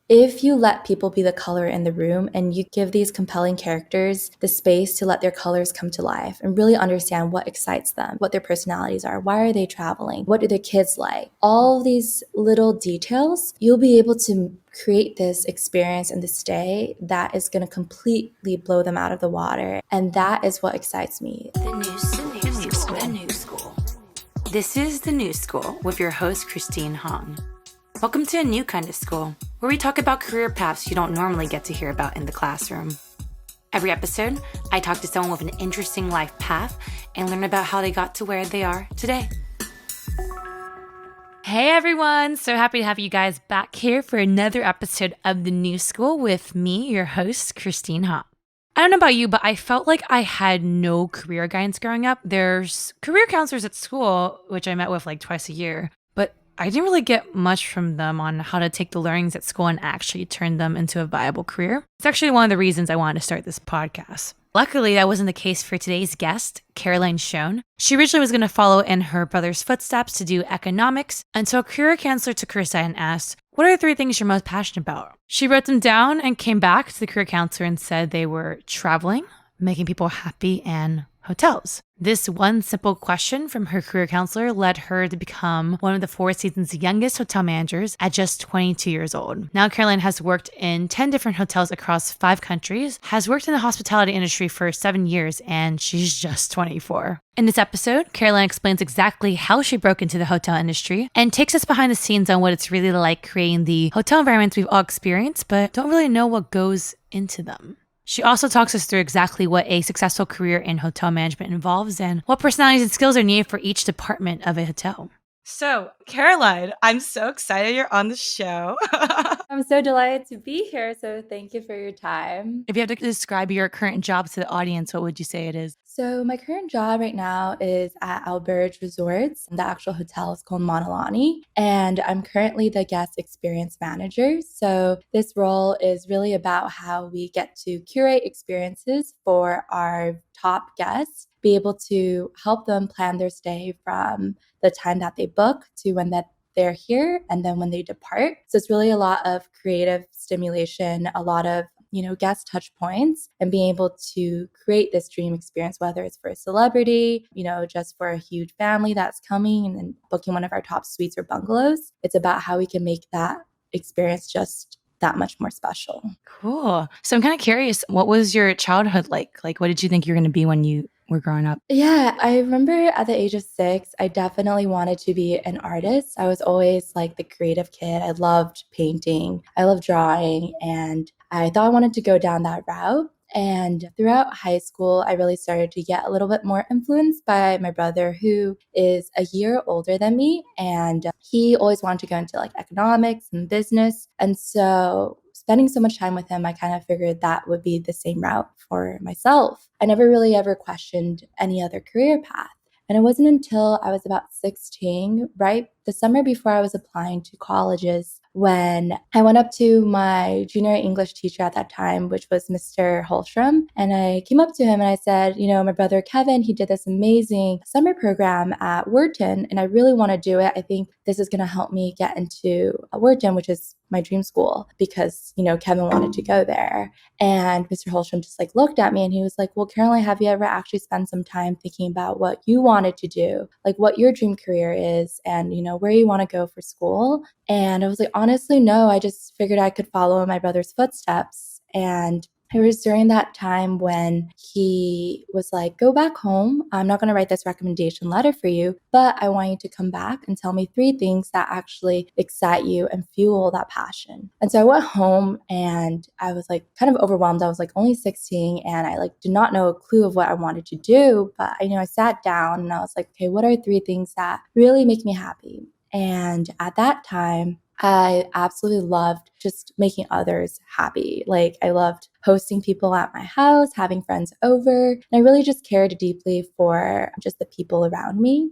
If you let people be the color in the room and you give these compelling characters the space to let their colors come to life and really understand what excites them, what their personalities are, why are they traveling, what do their kids like, all these little details, you'll be able to create this experience and this day that is going to completely blow them out of the water. And that is what excites me. The New School. This is The New School with your host, Christine Hong. Welcome to a new kind of school, where we talk about career paths you don't normally get to hear about in the classroom. Every episode, I talk to someone with an interesting life path and learn about how they got to where they are today. Hey everyone, so happy to have you guys back here for another episode of The New School with me, your host, Christine Hong. I don't know about you, but I felt like I had no career guidance growing up. There's career counselors at school, which I met with like twice a year, but I didn't really get much from them on how to take the learnings at school and actually turn them into a viable career. It's actually one of the reasons I wanted to start this podcast. Luckily, that wasn't the case for today's guest, Caroline Shone. She originally was going to follow in her brother's footsteps to do economics until a career counselor took her aside and asked, "What are the 3 things you're most passionate about?" She wrote them down and came back to the career counselor and said they were traveling, making people happy, and hotels. This one simple question from her career counselor led her to become one of the Four Seasons' youngest hotel managers at just 22 years old. Now, Caroline has worked in 10 different hotels across 5 countries, has worked in the hospitality industry for 7 years, and she's just 24. In this episode, Caroline explains exactly how she broke into the hotel industry and takes us behind the scenes on what it's really like creating the hotel environments we've all experienced, but don't really know what goes into them. She also talks us through exactly what a successful career in hotel management involves and what personalities and skills are needed for each department of a hotel. So, Caroline, I'm so excited you're on the show. I'm so delighted to be here. So thank you for your time. If you had to describe your current job to the audience, what would you say it is? So my current job right now is at Alberge Resorts. The actual hotel is called Monalani, and I'm currently the guest experience manager. So this role is really about how we get to curate experiences for our top guests, be able to help them plan their stay from the time that they book to when that they're here and then when they depart. So it's really a lot of creative stimulation, a lot of guest touch points and being able to create this dream experience, whether it's for a celebrity, just for a huge family that's coming and then booking one of our top suites or bungalows. It's about how we can make that experience just that much more special. Cool. So I'm kind of curious, what was your childhood like? Like, what did you think you were going to be when you were growing up? Yeah, I remember at the age of 6, I definitely wanted to be an artist. I was always like the creative kid. I loved painting, I loved drawing, and I thought I wanted to go down that route. And throughout high school, I really started to get a little bit more influenced by my brother, who is a year older than me. And he always wanted to go into like economics and business. And so spending so much time with him, I kind of figured that would be the same route for myself. I never really ever questioned any other career path. And it wasn't until I was about 16, right the summer before I was applying to colleges, when I went up to my junior English teacher at that time, which was Mr. Holstrom. And I came up to him and I said, my brother Kevin, he did this amazing summer program at Wharton, and I really want to do it. I think this is going to help me get into Wharton, which is my dream school, because, Kevin wanted to go there. And Mr. Holstrom just like looked at me and he was like, "Well, Caroline, have you ever actually spent some time thinking about what you wanted to do, like what your dream career is and, where you want to go for school?" And I was like, honestly, no, I just figured I could follow in my brother's footsteps. And it was during that time when he was like, "Go back home. I'm not going to write this recommendation letter for you, but I want you to come back and tell me 3 things that actually excite you and fuel that passion." And so I went home and I was like kind of overwhelmed. I was like only 16 and I like did not know a clue of what I wanted to do. But I sat down and I was like, okay, what are 3 things that really make me happy? And at that time, I absolutely loved just making others happy. Like I loved hosting people at my house, having friends over, and I really just cared deeply for just the people around me.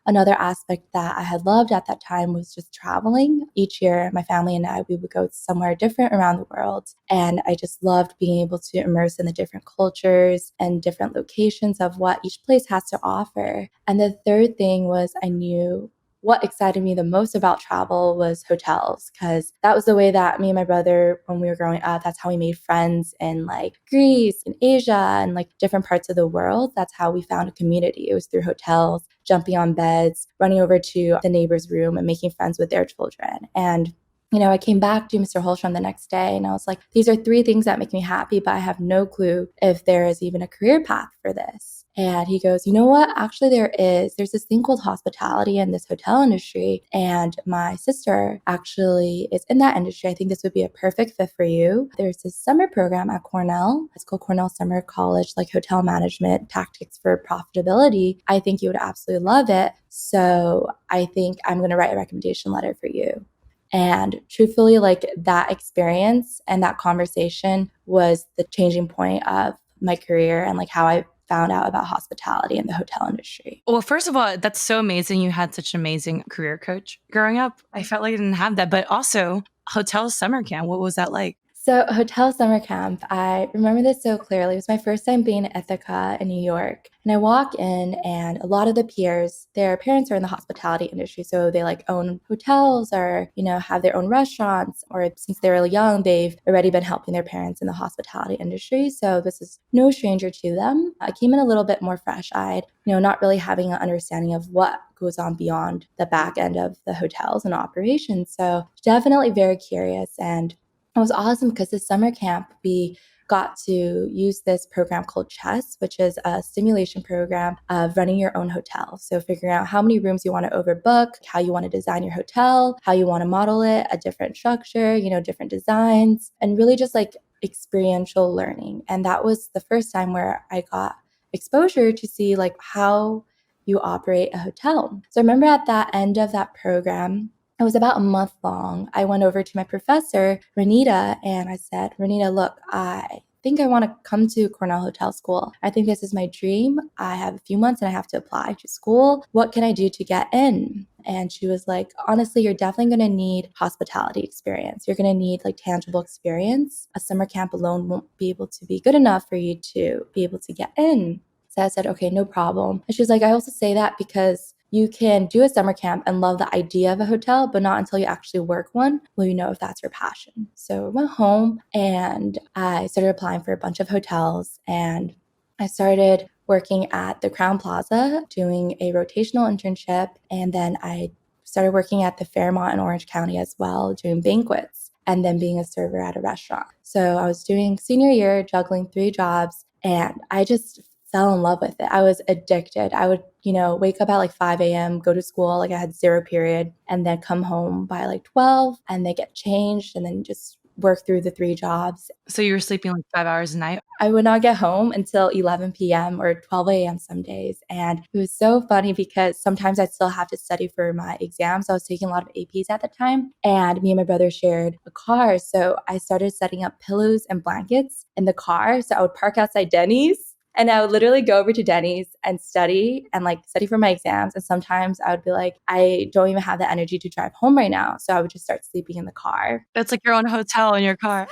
Another aspect that I had loved at that time was just traveling. Each year, my family and I, we would go somewhere different around the world. And I just loved being able to immerse in the different cultures and different locations of what each place has to offer. And the third thing was I knew what excited me the most about travel was hotels, because that was the way that me and my brother, when we were growing up, that's how we made friends in like Greece and Asia and like different parts of the world. That's how we found a community. It was through hotels, jumping on beds, running over to the neighbor's room and making friends with their children. And I came back to Mr. Holstrom the next day and I was like, these are three things that make me happy, but I have no clue if there is even a career path for this. And he goes, you know what? Actually, there is. There's this thing called hospitality in this hotel industry. And my sister actually is in that industry. I think this would be a perfect fit for you. There's this summer program at Cornell. It's called Cornell Summer College, like hotel management tactics for profitability. I think you would absolutely love it. So I think I'm going to write a recommendation letter for you. And truthfully, like that experience and that conversation was the changing point of my career and like how I found out about hospitality in the hotel industry. Well, first of all, that's so amazing. You had such an amazing career coach growing up. I felt like I didn't have that, but also hotel summer camp. What was that like? So, hotel summer camp, I remember this so clearly. It was my first time being in Ithaca in New York. And I walk in, and a lot of the peers, their parents are in the hospitality industry. So, they like own hotels or, have their own restaurants. Or since they were young, they've already been helping their parents in the hospitality industry. So, this is no stranger to them. I came in a little bit more fresh eyed, not really having an understanding of what goes on beyond the back end of the hotels and operations. So, definitely very curious. And it was awesome because this summer camp, we got to use this program called Chess, which is a simulation program of running your own hotel. So figuring out how many rooms you want to overbook, how you want to design your hotel, how you want to model it, a different structure, different designs, and really just like experiential learning. And that was the first time where I got exposure to see like how you operate a hotel. So I remember at that end of that program, it was about a month long. I went over to my professor, Renita, and I said, Renita, look, I think I want to come to Cornell Hotel School. I think this is my dream. I have a few months and I have to apply to school. What can I do to get in? And she was like, honestly, you're definitely going to need hospitality experience. You're going to need like tangible experience. A summer camp alone won't be able to be good enough for you to be able to get in. So I said, okay, no problem. And she was like, I also say that because you can do a summer camp and love the idea of a hotel, but not until you actually work one will you know if that's your passion. So I went home and I started applying for a bunch of hotels, and I started working at the Crown Plaza doing a rotational internship. And then I started working at the Fairmont in Orange County as well, doing banquets and then being a server at a restaurant. So I was doing senior year, juggling 3 jobs, and I just fell in love with it. I was addicted. I would, wake up at like 5 a.m., go to school, like I had 0 period, and then come home by like 12 and then get changed and then just work through the 3 jobs. So you were sleeping like 5 hours a night? I would not get home until 11 p.m. or 12 a.m. some days. And it was so funny because sometimes I'd still have to study for my exams. I was taking a lot of APs at the time, and me and my brother shared a car. So I started setting up pillows and blankets in the car. So I would park outside Denny's. And I would literally go over to Denny's and study for my exams. And sometimes I would be like, I don't even have the energy to drive home right now. So I would just start sleeping in the car. That's like your own hotel in your car.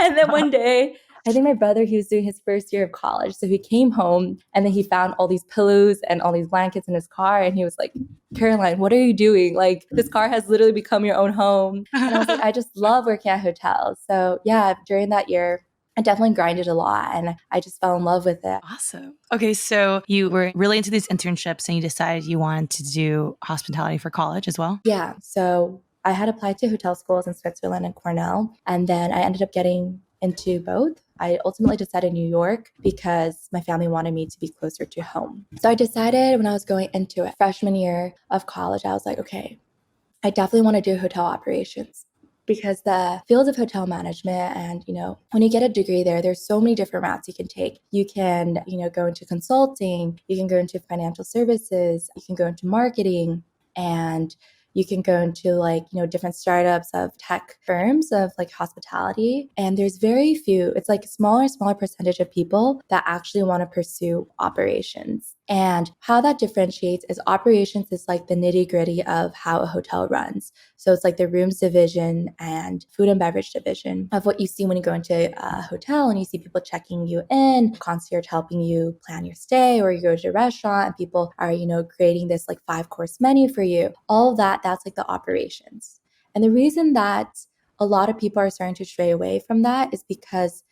And then one day, I think my brother, he was doing his first year of college. So he came home and then he found all these pillows and all these blankets in his car. And he was like, Caroline, what are you doing? Like, this car has literally become your own home. And I was like, I just love working at hotels. So yeah, during that year, I definitely grinded a lot and I just fell in love with it. Awesome. Okay, so you were really into these internships and you decided you wanted to do hospitality for college as well? Yeah. So I had applied to hotel schools in Switzerland and Cornell, and then I ended up getting into both. I ultimately decided New York because my family wanted me to be closer to home. So I decided when I was going into it, freshman year of college, I was like, okay, I definitely want to do hotel operations, because the field of hotel management and, when you get a degree there's so many different routes you can take. You can, go into consulting, you can go into financial services, you can go into marketing, and you can go into different startups of tech firms of like hospitality. And there's very few, it's like smaller percentage of people that actually want to pursue operations. And how that differentiates is operations is like the nitty gritty of how a hotel runs. So it's like the rooms division and food and beverage division of what you see when you go into a hotel and you see people checking you in, concierge helping you plan your stay, or you go to a restaurant and people are, creating this like 5-course menu for you. All of that, that's like the operations. And the reason that a lot of people are starting to stray away from that is because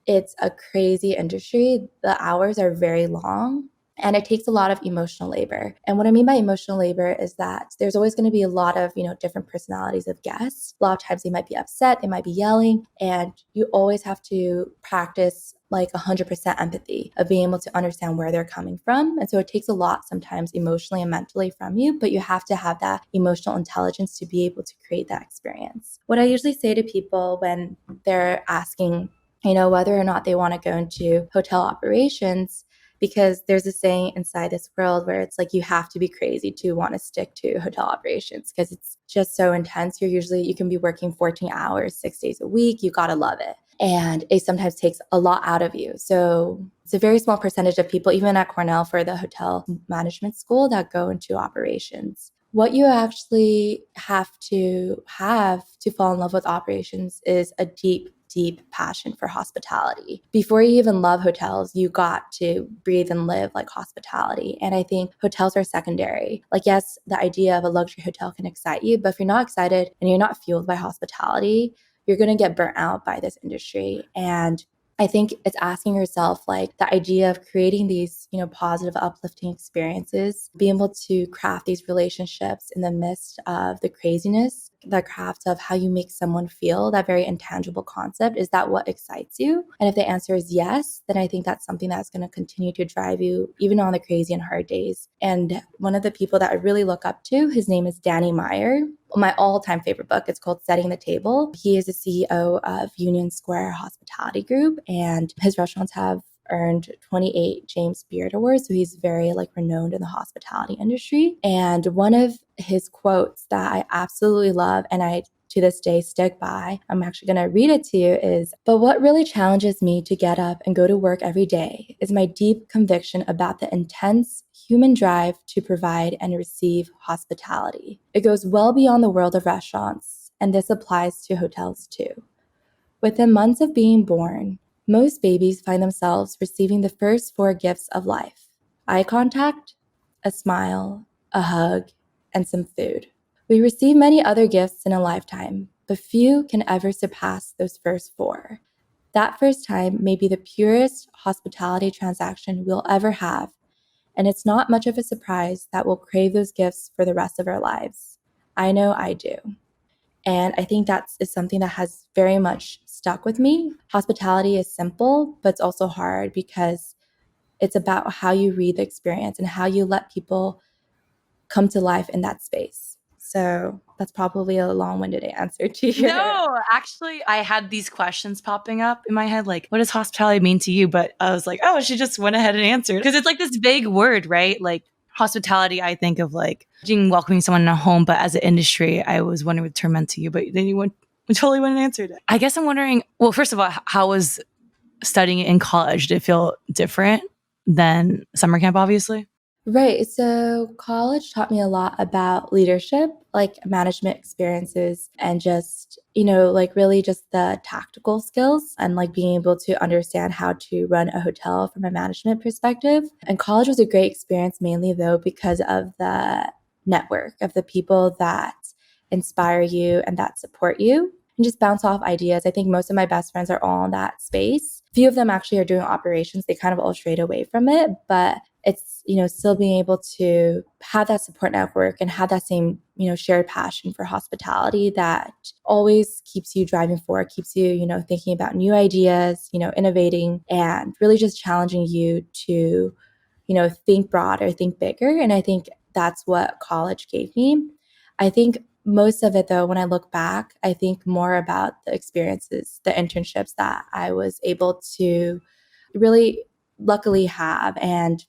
it's a crazy industry. The hours are very long and it takes a lot of emotional labor. And what I mean by emotional labor is that there's always going to be a lot of, different personalities of guests. A lot of times they might be upset, they might be yelling, and you always have to practice like 100% empathy of being able to understand where they're coming from. And so it takes a lot sometimes emotionally and mentally from you, but you have to have that emotional intelligence to be able to create that experience. What I usually say to people when they're asking, whether or not they want to go into hotel operations, because there's a saying inside this world where it's like you have to be crazy to want to stick to hotel operations because it's just so intense. You can be working 14 hours, 6 days a week. You got to love it. And it sometimes takes a lot out of you. So it's a very small percentage of people, even at Cornell for the hotel management school, that go into operations. What you actually have to fall in love with operations is a deep passion for hospitality. Before you even love hotels, you got to breathe and live like hospitality. And I think hotels are secondary. Like, yes, the idea of a luxury hotel can excite you, but if you're not excited and you're not fueled by hospitality, you're going to get burnt out by this industry. And I think it's asking yourself, like, the idea of creating these, positive, uplifting experiences, being able to craft these relationships in the midst of the craziness, the craft of how you make someone feel, that very intangible concept. Is that what excites you? And if the answer is yes, then I think that's something that's going to continue to drive you even on the crazy and hard days. And one of the people that I really look up to, his name is Danny Meyer. My all-time favorite book, it's called Setting the Table. He is the CEO of Union Square Hospitality Group, and his restaurants have earned 28 James Beard Awards. So he's very renowned in the hospitality industry. And one of his quotes that I absolutely love, and I to this day stick by, I'm actually going to read it to you, is, "But what really challenges me to get up and go to work every day is my deep conviction about the intense human drive to provide and receive hospitality. It goes well beyond the world of restaurants, and this applies to hotels too. Within months of being born, most babies find themselves receiving the first 4 gifts of life: eye contact, a smile, a hug, and some food. We receive many other gifts in a lifetime, but few can ever surpass those first 4. That first time may be the purest hospitality transaction we'll ever have, and it's not much of a surprise that we'll crave those gifts for the rest of our lives. I know I do." And I think that is something that has very much stuck with me. Hospitality is simple, but it's also hard because it's about how you read the experience and how you let people come to life in that space. So that's probably a long-winded answer to your. No, actually, I had these questions popping up in my head, like, what does hospitality mean to you? But I was like, oh, she just went ahead and answered. Because it's like this vague word, right? Like, hospitality, I think of like being welcoming someone in a home, but as an industry, I was wondering what the term meant to you, but then you totally went and answered it. I guess I'm wondering, well, first of all, how was studying it in college? Did it feel different than summer camp, obviously? Right. So college taught me a lot about leadership, like management experiences, and just, really just the tactical skills and like being able to understand how to run a hotel from a management perspective. And college was a great experience, mainly though, because of the network of the people that inspire you and that support you and just bounce off ideas. I think most of my best friends are all in that space. Few of them actually are doing operations. They kind of all strayed away from it, but it's, still being able to have that support network and have that same, shared passion for hospitality that always keeps you driving forward, keeps you, thinking about new ideas, innovating, and really just challenging you to, think broader, think bigger. And I think that's what college gave me. I think most of it, though, when I look back, I think more about the experiences, the internships that I was able to really luckily have. And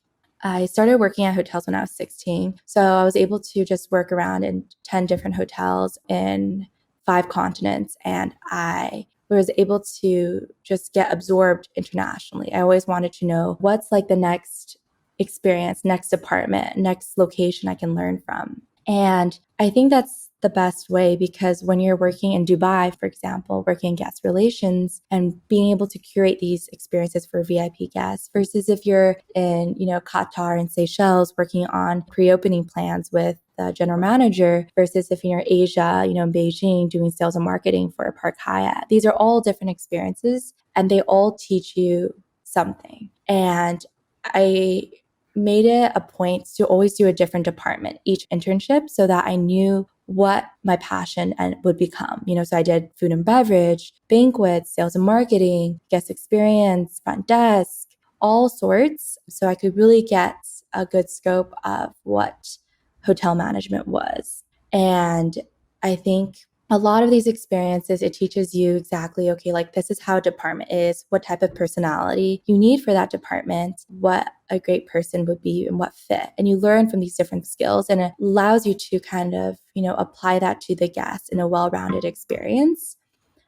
I started working at hotels when I was 16. So I was able to just work around in 10 different hotels in 5 continents. And I was able to just get absorbed internationally. I always wanted to know what's like the next experience, next department, next location I can learn from. And I think that's the best way, because when you're working in Dubai, for example, working in guest relations and being able to curate these experiences for VIP guests versus if you're in, Qatar and Seychelles working on pre-opening plans with the general manager versus if you're in Asia, in Beijing doing sales and marketing for a Park Hyatt. These are all different experiences and they all teach you something. And I made it a point to always do a different department each internship so that I knew what my passion and would become. So I did food and beverage, banquets, sales and marketing, guest experience, front desk, all sorts. So I could really get a good scope of what hotel management was. And I think a lot of these experiences, it teaches you exactly, okay, like this is how a department is, what type of personality you need for that department, what a great person would be and what fit. And you learn from these different skills and it allows you to kind of, apply that to the guest in a well-rounded experience.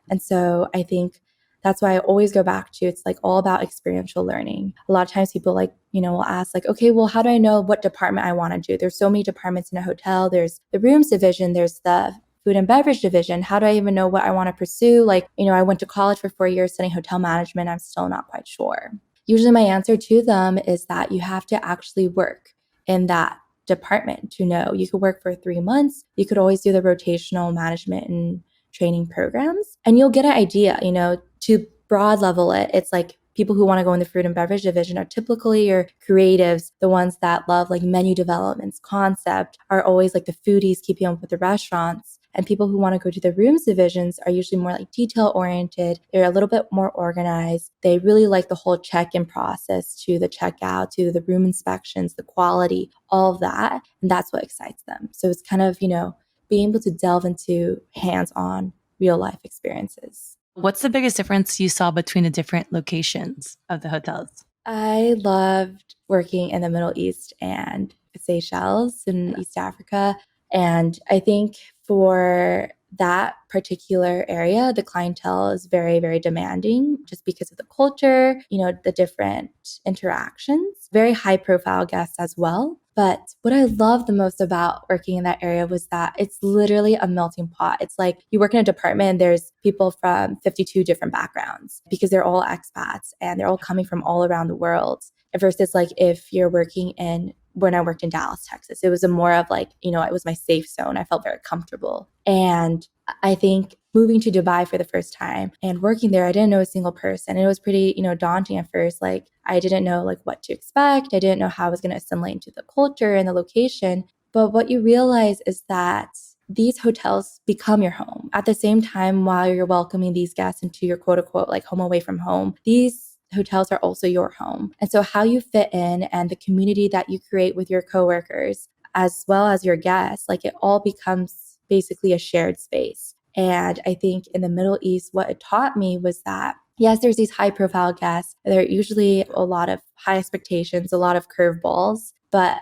And so I think that's why I always go back to it's like all about experiential learning. A lot of times people will ask like, okay, well, how do I know what department I want to do? There's so many departments in a hotel. There's the rooms division, there's the food and beverage division. How do I even know what I want to pursue? Like, I went to college for 4 years studying hotel management. I'm still not quite sure. Usually my answer to them is that you have to actually work in that department to know. You could work for 3 months. You could always do the rotational management and training programs and you'll get an idea, to broad level it. It's like people who want to go in the food and beverage division are typically your creatives, the ones that love like menu developments, concept, are always like the foodies keeping up with the restaurants. And people who want to go to the rooms divisions are usually more like detail oriented. They're a little bit more organized. They really like the whole check-in process to the checkout, to the room inspections, the quality, all of that. And that's what excites them. So it's kind of, being able to delve into hands-on real life experiences. What's the biggest difference you saw between the different locations of the hotels? I loved working in the Middle East and Seychelles in East Africa. And I think for that particular area, the clientele is very, very demanding just because of the culture, the different interactions, very high profile guests as well. But what I love the most about working in that area was that it's literally a melting pot. It's like you work in a department and there's people from 52 different backgrounds because they're all expats and they're all coming from all around the world. Versus like if you're working in when I worked in Dallas, Texas, it was a more of like, it was my safe zone. I felt very comfortable. And I think moving to Dubai for the first time and working there, I didn't know a single person. It was pretty, daunting at first. Like I didn't know like what to expect. I didn't know how I was going to assimilate into the culture and the location. But what you realize is that these hotels become your home. At the same time, while you're welcoming these guests into your quote unquote like home away from home, these hotels are also your home. And so how you fit in and the community that you create with your coworkers as well as your guests, like it all becomes basically a shared space. And I think in the Middle East, what it taught me was that yes, there's these high profile guests. There are usually a lot of high expectations, a lot of curveballs, but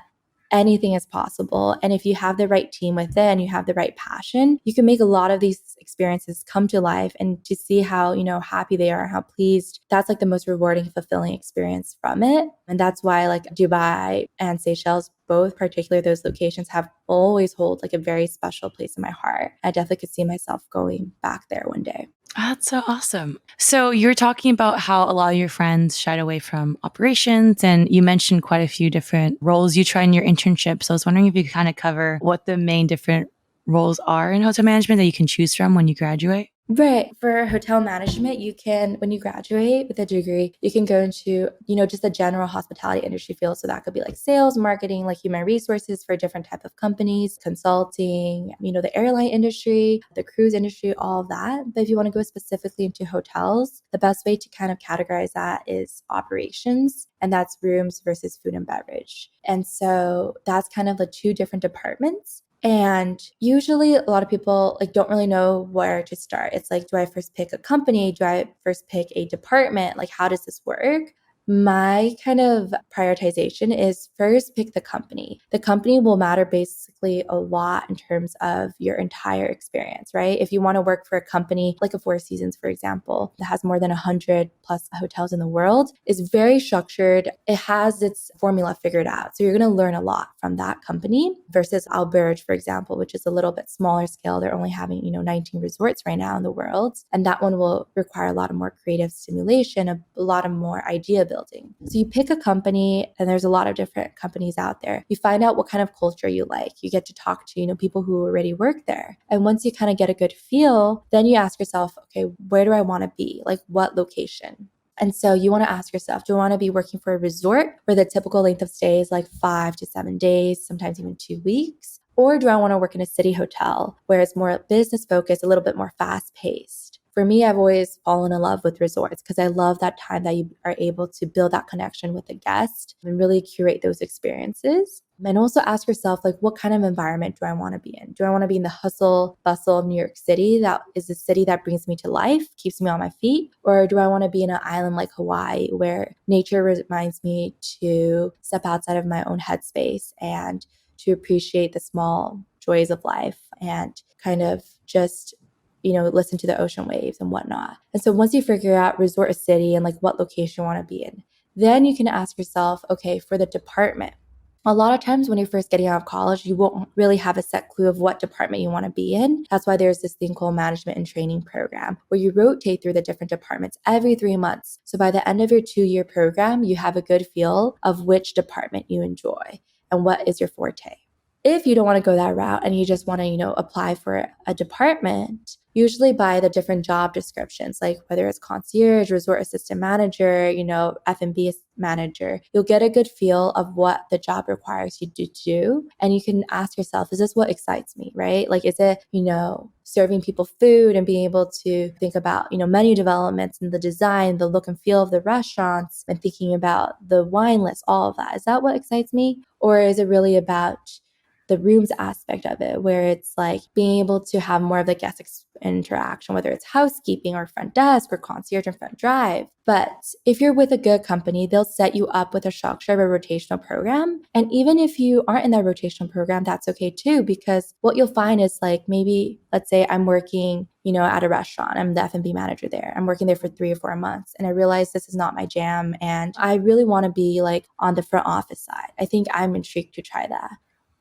anything is possible. And if you have the right team within, you have the right passion, you can make a lot of these experiences come to life and to see how, happy they are, how pleased. That's like the most rewarding, fulfilling experience from it. And that's why like Dubai and Seychelles, both particularly those locations have always hold like a very special place in my heart. I definitely could see myself going back there one day. That's so awesome. So you're talking about how a lot of your friends shied away from operations, and you mentioned quite a few different roles you tried in your internship. So I was wondering if you could kind of cover what the main different roles are in hotel management that you can choose from when you graduate. Right. For hotel management, you can, when you graduate with a degree, you can go into, just the general hospitality industry field. So that could be like sales, marketing, like human resources for different type of companies, consulting, the airline industry, the cruise industry, all of that. But if you want to go specifically into hotels, the best way to kind of categorize that is operations. And that's rooms versus food and beverage. And so that's kind of the two different departments. And usually a lot of people like don't really know where to start. It's like, do I first pick a company? Do I first pick a department? Like, how does this work? my kind of prioritization is first pick the company. The company will matter basically a lot in terms of your entire experience, right? If you want to work for a company like a Four Seasons, for example, that has more than 100 plus hotels in the world, is very structured. It has its formula figured out. So you're going to learn a lot from that company versus Alberge, for example, which is a little bit smaller scale. They're only having, 19 resorts right now in the world. And that one will require a lot of more creative stimulation, a lot of more idea building. So you pick a company, and there's a lot of different companies out there. You find out what kind of culture you like. You get to talk to, people who already work there. And once you kind of get a good feel, then you ask yourself, okay, where do I want to be? Like what location? And so you want to ask yourself, do I want to be working for a resort where the typical length of stay is like 5 to 7 days, sometimes even 2 weeks? Or do I want to work in a city hotel where it's more business focused, a little bit more fast paced? For me, I've always fallen in love with resorts because I love that time that you are able to build that connection with the guest and really curate those experiences. And also ask yourself, like, what kind of environment do I want to be in? Do I want to be in the hustle, bustle of New York City? That is a city that brings me to life, keeps me on my feet. Or do I want to be in an island like Hawaii where nature reminds me to step outside of my own headspace and to appreciate the small joys of life and kind of just listen to the ocean waves and whatnot. And so once you figure out resort or city and like what location you want to be in, then you can ask yourself, okay, for the department. A lot of times when you're first getting out of college, you won't really have a set clue of what department you want to be in. That's why there's this thing called management and training program where you rotate through the different departments every 3 months. So by the end of your 2-year program, you have a good feel of which department you enjoy and what is your forte. If you don't want to go that route and you just want to, apply for a department, usually by the different job descriptions, like whether it's concierge, resort assistant manager, F&B manager, you'll get a good feel of what the job requires you to do. And you can ask yourself, is this what excites me, right? Like, is it, serving people food and being able to think about, menu developments and the design, the look and feel of the restaurants and thinking about the wine list, all of that. Is that what excites me? Or is it really about the rooms aspect of it, where it's like being able to have more of the guest interaction, whether it's housekeeping or front desk or concierge and front drive. But if you're with a good company, they'll set you up with a structure of a rotational program. And even if you aren't in that rotational program, that's okay too, because what you'll find is like maybe, let's say I'm working, at a restaurant. I'm the F&B manager there. I'm working there for 3 or 4 months. And I realize this is not my jam. And I really want to be like on the front office side. I think I'm intrigued to try that.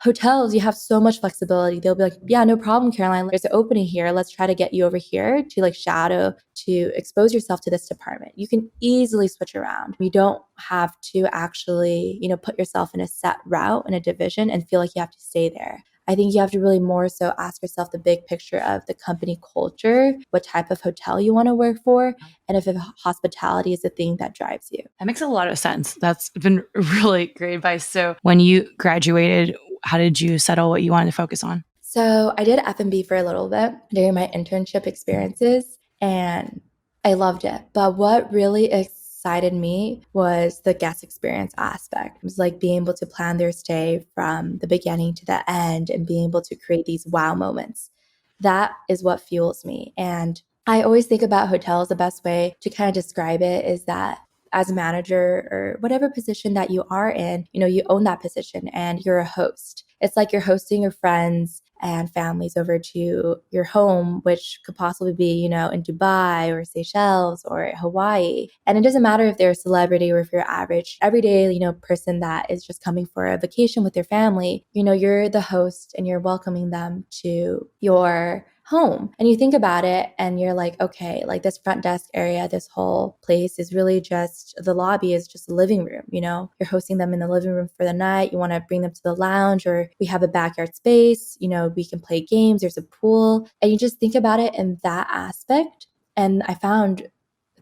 Hotels, you have so much flexibility. They'll be like, yeah, no problem, Caroline. There's an opening here. Let's try to get you over here to like shadow, to expose yourself to this department. You can easily switch around. You don't have to actually, put yourself in a set route in a division and feel like you have to stay there. I think you have to really more so ask yourself the big picture of the company culture, what type of hotel you want to work for, and if hospitality is the thing that drives you. That makes a lot of sense. That's been really great advice. So when you graduated, how did you settle what you wanted to focus on? So I did F&B for a little bit during my internship experiences, and I loved it. But what really excited me was the guest experience aspect. It was like being able to plan their stay from the beginning to the end and being able to create these wow moments. That is what fuels me. And I always think about hotels, the best way to kind of describe it is that as a manager or whatever position that you are in, you own that position and you're a host. It's like you're hosting your friends and families over to your home, which could possibly be, in Dubai or Seychelles or Hawaii. And it doesn't matter if they're a celebrity or if you're average, everyday, person that is just coming for a vacation with their family. You're the host and you're welcoming them to your home. And you think about it and you're like, okay, like this front desk area, this whole place is really just, the lobby is just a living room, you're hosting them in the living room for the night. You want to bring them to the lounge, or we have a backyard space, we can play games, there's a pool. And you just think about it in that aspect. And I found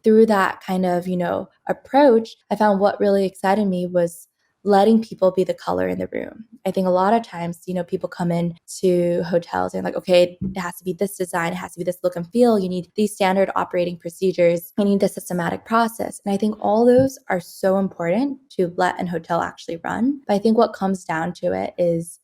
through that kind of, approach, I found what really excited me was letting people be the color in the room. I think a lot of times, people come in to hotels and like, okay, it has to be this design, it has to be this look and feel. You need these standard operating procedures. You need the systematic process. And I think all those are so important to let an hotel actually run. But I think what comes down to it is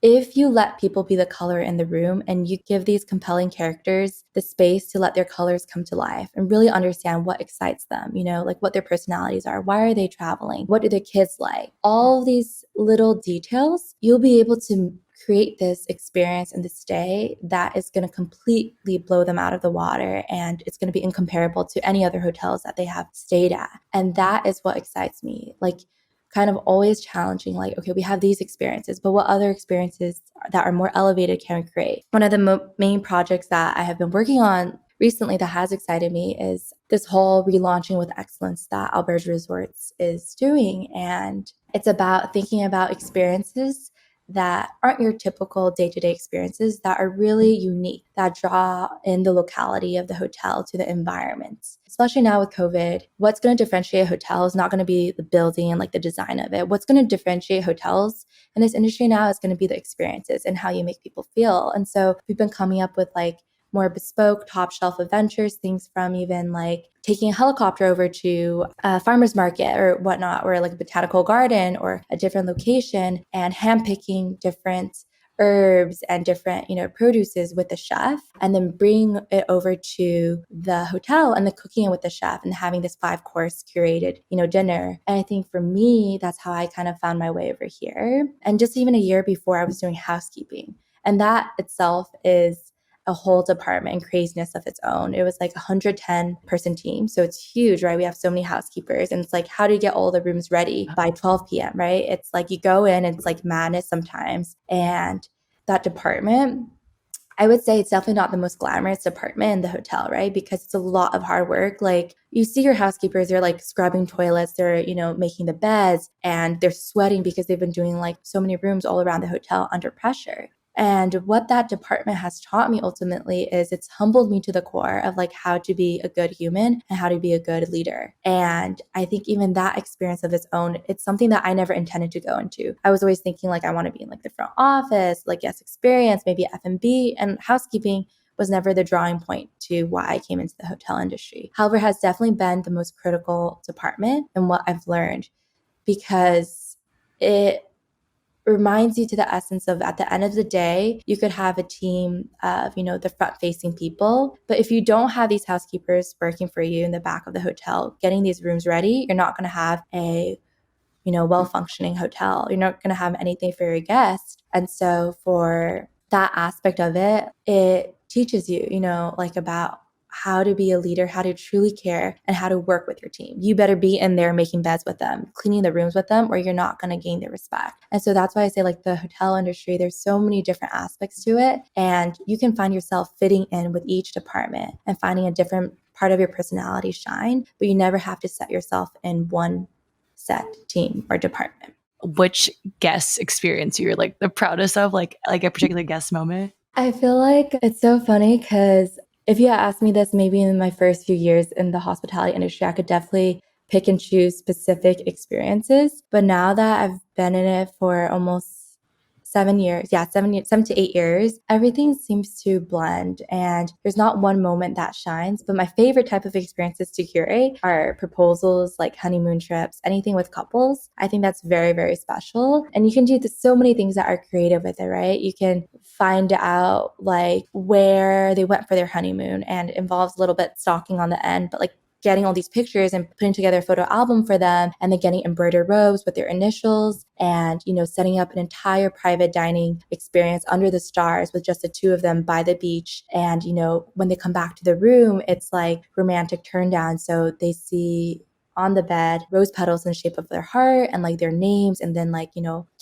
if you let people be the color in the room and you give these compelling characters the space to let their colors come to life and really understand what excites them, like what their personalities are, why are they traveling, what do their kids like, all these little details, you'll be able to create this experience and this day that is going to completely blow them out of the water, and it's going to be incomparable to any other hotels that they have stayed at. And that is what excites me. Like, kind of always challenging, like, okay, we have these experiences, but what other experiences that are more elevated can we create? One of the main projects that I have been working on recently that has excited me is this whole relaunching with excellence that Alberta Resorts is doing. And it's about thinking about experiences that aren't your typical day-to-day experiences, that are really unique, that draw in the locality of the hotel to the environment. Especially now with COVID, what's going to differentiate a hotel is not going to be the building and like the design of it. What's going to differentiate hotels in this industry now is going to be the experiences and how you make people feel. And so we've been coming up with like more bespoke, top shelf adventures, things from even like taking a helicopter over to a farmer's market or whatnot, or like a botanical garden or a different location, and handpicking different herbs and different, produces with the chef, and then bring it over to the hotel and then cooking it with the chef and having this 5-course curated, dinner. And I think for me, that's how I kind of found my way over here. And just even a year before, I was doing housekeeping. And that itself is a whole department and craziness of its own. It was like a 110-person team. So it's huge, right? We have so many housekeepers. And it's like, how do you get all the rooms ready by 12 p.m., right? It's like you go in, it's like madness sometimes. And that department, I would say it's definitely not the most glamorous department in the hotel, right? Because it's a lot of hard work. Like, you see your housekeepers, they're like scrubbing toilets, they're, making the beds, and they're sweating because they've been doing like so many rooms all around the hotel under pressure. And what that department has taught me ultimately is it's humbled me to the core of like how to be a good human and how to be a good leader. And I think even that experience of its own, it's something that I never intended to go into. I was always thinking like I want to be in like the front office, like guest experience, maybe F&B, and housekeeping was never the drawing point to why I came into the hotel industry. However, it has definitely been the most critical department in what I've learned, because it reminds you to the essence of, at the end of the day, you could have a team of, the front facing people. But if you don't have these housekeepers working for you in the back of the hotel, getting these rooms ready, you're not going to have a, well-functioning hotel. You're not going to have anything for your guests. And so for that aspect of it, it teaches you, like about how to be a leader, how to truly care, and how to work with your team. You better be in there making beds with them, cleaning the rooms with them, or you're not going to gain their respect. And so that's why I say, like, the hotel industry, there's so many different aspects to it, and you can find yourself fitting in with each department and finding a different part of your personality shine, but you never have to set yourself in one set team or department. Which guest experience you're like the proudest of, like a particular guest moment? I feel like it's so funny because if you had asked me this maybe in my first few years in the hospitality industry, I could definitely pick and choose specific experiences. But now that I've been in it for almost 7 years, 7 to 8 years, everything seems to blend, and there's not one moment that shines. But my favorite type of experiences to curate are proposals, like honeymoon trips, anything with couples. I think that's very, very special. And you can do so many things that are creative with it, right? You can find out like where they went for their honeymoon, and it involves a little bit stalking on the end, but like getting all these pictures and putting together a photo album for them, and then getting embroidered robes with their initials, and, setting up an entire private dining experience under the stars with just the two of them by the beach. And, when they come back to the room, it's like romantic turn down. So they see on the bed rose petals in the shape of their heart and like their names, and then like,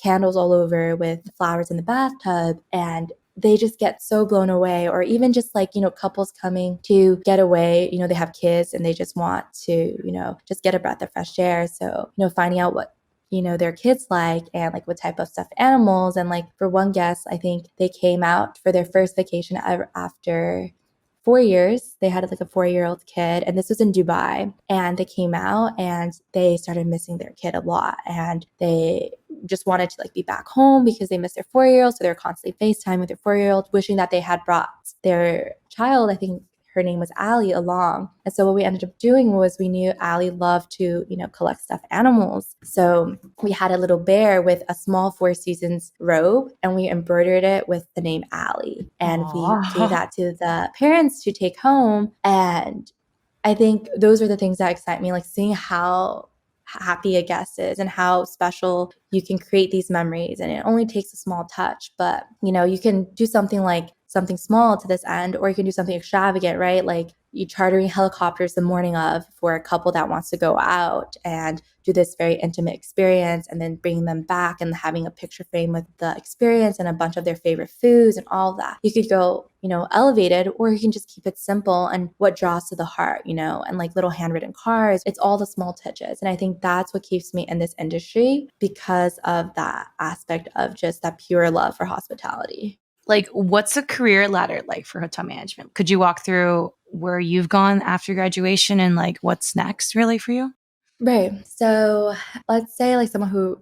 candles all over with flowers in the bathtub. And they just get so blown away. Or even just like, couples coming to get away, they have kids and they just want to, just get a breath of fresh air. So, finding out what, their kids like, and like what type of stuffed animals. And like for one guest, I think they came out for their first vacation ever after 4 years. They had like a 4-year-old kid, and this was in Dubai. And they came out and they started missing their kid a lot. And they just wanted to like be back home because they missed their 4-year-old. So they're constantly FaceTime with their 4-year-old, wishing that they had brought their child. I think her name was Allie along. And so what we ended up doing was we knew Allie loved to, collect stuffed animals. So we had a little bear with a small Four Seasons robe and we embroidered it with the name Allie. And we gave Aww. that to the parents to take home. And I think those are the things that excite me, like seeing how happy a guest is and how special you can create these memories. And it only takes a small touch, but you can do something like something small to this end, or you can do something extravagant, right? Like you chartering helicopters the morning of for a couple that wants to go out and do this very intimate experience and then bringing them back and having a picture frame with the experience and a bunch of their favorite foods and all of that. You could go, elevated, or you can just keep it simple and what draws to the heart, and like little handwritten cards. It's all the small touches. And I think that's what keeps me in this industry because of that aspect of just that pure love for hospitality. Like, what's a career ladder like for hotel management? Could you walk through where you've gone after graduation and like what's next really for you? Right. So let's say like someone who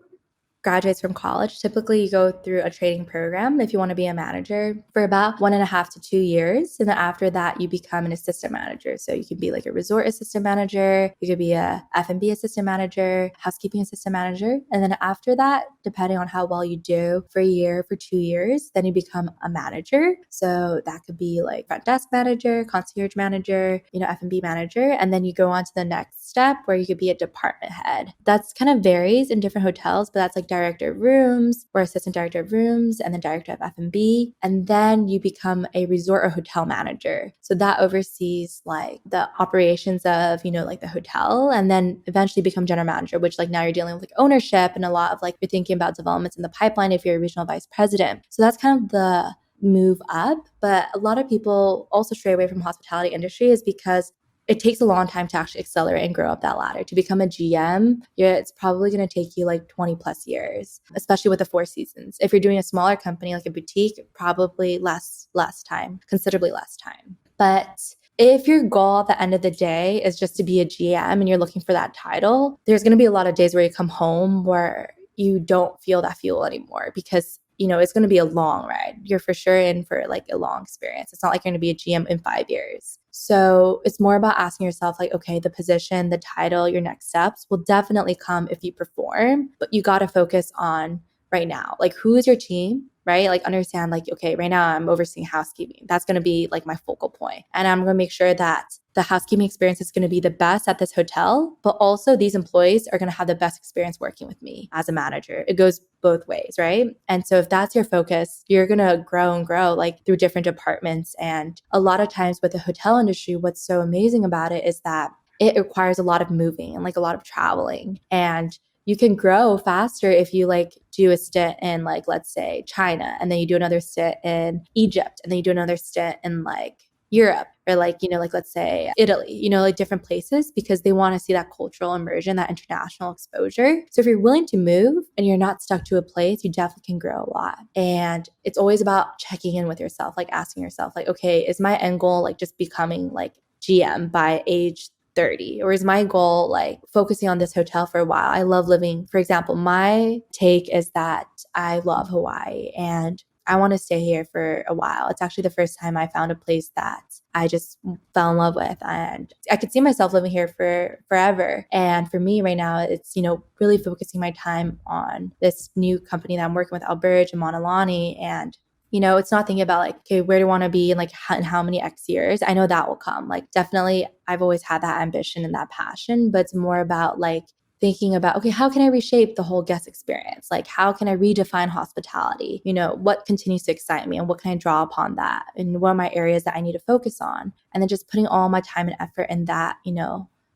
graduates from college, typically you go through a training program if you want to be a manager for about 1.5 to 2 years. And then after that, you become an assistant manager. So you could be like a resort assistant manager, you could be a F&B assistant manager, housekeeping assistant manager. And then after that, depending on how well you do for a year, for 2 years, then you become a manager. So that could be like front desk manager, concierge manager, F&B manager. And then you go on to the next step where you could be a department head. That's kind of varies in different hotels, but that's like director of rooms or assistant director of rooms and then director of F&B. And then you become a resort or hotel manager. So that oversees like the operations of, like the hotel, and then eventually become general manager, which like now you're dealing with like ownership and a lot of like you're thinking about developments in the pipeline if you're a regional vice president. So that's kind of the move up. But a lot of people also stray away from hospitality industry is because it takes a long time to actually accelerate and grow up that ladder. To become a GM, it's probably going to take you like 20 plus years, especially with the Four Seasons. If you're doing a smaller company like a boutique, probably less time, considerably less time. But if your goal at the end of the day is just to be a GM and you're looking for that title, there's going to be a lot of days where you come home where you don't feel that fuel anymore because it's going to be a long ride. You're for sure in for like a long experience. It's not like you're going to be a GM in 5 years. So it's more about asking yourself like, okay, the position, the title, your next steps will definitely come if you perform, but you got to focus on right now. Like, who is your team? Right? Like understand like, okay, right now I'm overseeing housekeeping. That's going to be like my focal point. And I'm going to make sure that the housekeeping experience is going to be the best at this hotel, but also these employees are going to have the best experience working with me as a manager. It goes both ways, right? And so if that's your focus, you're going to grow and grow like through different departments. And a lot of times with the hotel industry, what's so amazing about it is that it requires a lot of moving and like a lot of traveling. And you can grow faster if you like do a stint in like, let's say China, and then you do another stint in Egypt, and then you do another stint in like Europe or like, like let's say Italy, like different places because they want to see that cultural immersion, that international exposure. So if you're willing to move and you're not stuck to a place, you definitely can grow a lot. And it's always about checking in with yourself, like asking yourself like, okay, is my end goal like just becoming like GM by age 30, or is my goal like focusing on this hotel for a while? I love living. For example, my take is that I love Hawaii and I want to stay here for a while. It's actually the first time I found a place that I just fell in love with, and I could see myself living here for forever. And for me right now, it's, really focusing my time on this new company that I'm working with, Alberge and Monalani. And it's not thinking about like, okay, where do I want to be in like in how many X years? I know that will come. Like definitely I've always had that ambition and that passion, but it's more about like thinking about, okay, how can I reshape the whole guest experience? Like how can I redefine hospitality? What continues to excite me and what can I draw upon that? And what are my areas that I need to focus on? And then just putting all my time and effort in that,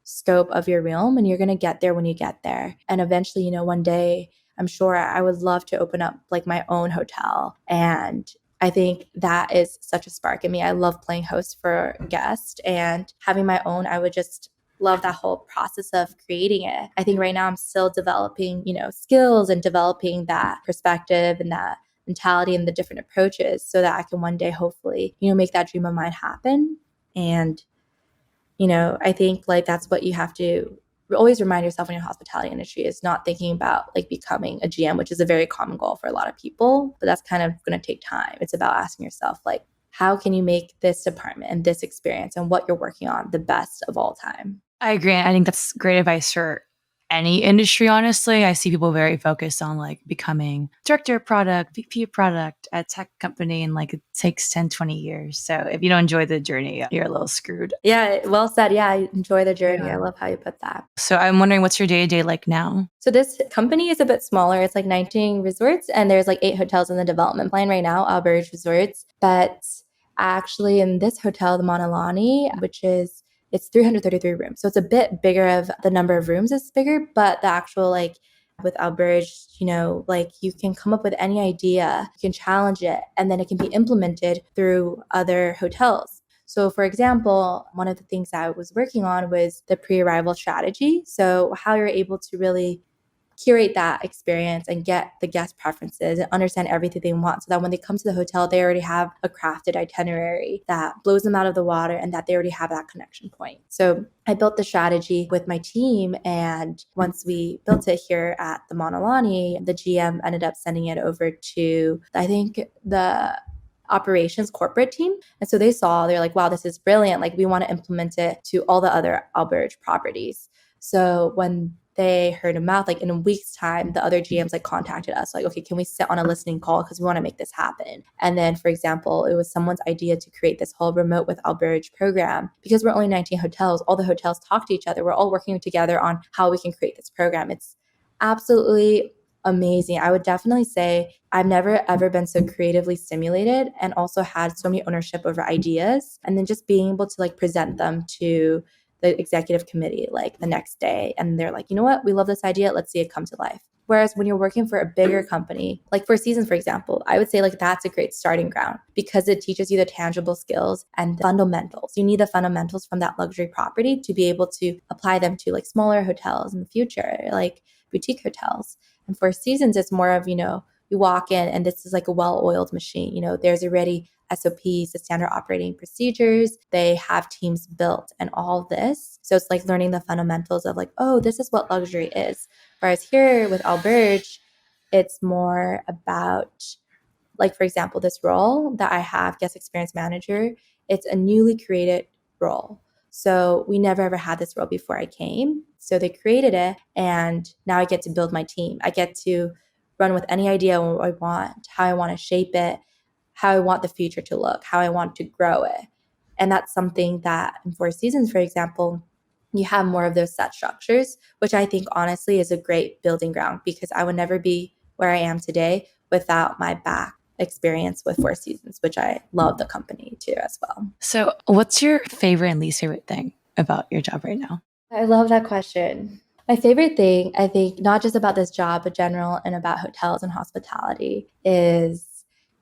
scope of your realm, and you're going to get there when you get there. And eventually, one day I'm sure I would love to open up like my own hotel. And I think that is such a spark in me. I love playing host for guests, and having my own, I would just love that whole process of creating it. I think right now I'm still developing, skills and developing that perspective and that mentality and the different approaches so that I can one day hopefully, make that dream of mine happen. And, I think like that's what you have to always remind yourself in your hospitality industry, is not thinking about like becoming a GM, which is a very common goal for a lot of people, but that's kind of going to take time. It's about asking yourself like, how can you make this department and this experience and what you're working on the best of all time. I agree. I think that's great advice for any industry, honestly. I see people very focused on like becoming director of product, VP of product at a tech company, and like it takes 10, 20 years. So if you don't enjoy the journey, you're a little screwed. Yeah, well said. Yeah, I enjoy the journey. Yeah. I love how you put that. So I'm wondering, what's your day to day like now? So this company is a bit smaller. It's like 19 resorts, and there's like 8 hotels in the development plan right now, Alberge Resorts. But actually, in this hotel, the Monalani, which is it's 333 rooms, so it's a bit bigger. Of the number of rooms is bigger, but the actual like with Alberge, like you can come up with any idea, you can challenge it, and then it can be implemented through other hotels. So, for example, one of the things I was working on was the pre arrival strategy. So, how you're able to really curate that experience and get the guest preferences and understand everything they want so that when they come to the hotel, they already have a crafted itinerary that blows them out of the water and that they already have that connection point. So I built the strategy with my team. And once we built it here at the Monalani, the GM ended up sending it over to, I think, the operations corporate team. And so they're like, wow, this is brilliant. Like, we want to implement it to all the other Alberge properties. So when they heard a mouth, like in a week's time, the other GMs like contacted us, like, okay, can we sit on a listening call? Because we want to make this happen. And then, for example, it was someone's idea to create this whole remote with Alberge program. Because we're only 19 hotels, all the hotels talk to each other. We're all working together on how we can create this program. It's absolutely amazing. I would definitely say I've never ever been so creatively stimulated and also had so many ownership over ideas. And then just being able to like present them to the executive committee like the next day. And they're like, you know what? We love this idea. Let's see it come to life. Whereas when you're working for a bigger company, like Four Seasons, for example, I would say like that's a great starting ground because it teaches you the tangible skills and the fundamentals. You need the fundamentals from that luxury property to be able to apply them to like smaller hotels in the future, like boutique hotels. And Four Seasons, it's more of, you walk in and this is like a well-oiled machine. There's already SOPs, the standard operating procedures. They have teams built and all this. So it's like learning the fundamentals of like, oh, this is what luxury is. Whereas here with Alberge, it's more about, like, for example, this role that I have, guest experience manager, it's a newly created role. So we never ever had this role before I came. So they created it and now I get to build my team. I get to run with any idea what I want, how I want to shape it, how I want the future to look, how I want to grow it. And that's something that in Four Seasons, for example, you have more of those set structures, which I think honestly is a great building ground because I would never be where I am today without my back experience with Four Seasons, which I love the company too as well. So, what's your favorite and least favorite thing about your job right now? I love that question. My favorite thing, I think, not just about this job, but general and about hotels and hospitality, is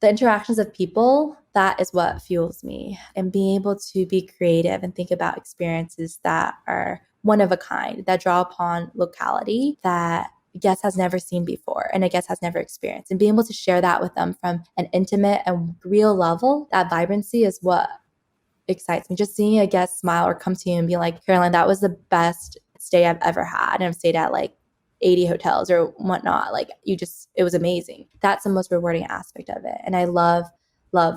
the interactions of people. That is what fuels me. And being able to be creative and think about experiences that are one of a kind, that draw upon locality that a guest has never seen before and a guest has never experienced. And being able to share that with them from an intimate and real level, that vibrancy is what excites me. Just seeing a guest smile or come to you and be like, Caroline, that was the best stay I've ever had. And I've stayed at like 80 hotels or whatnot. Like, it was amazing. That's the most rewarding aspect of it. And I love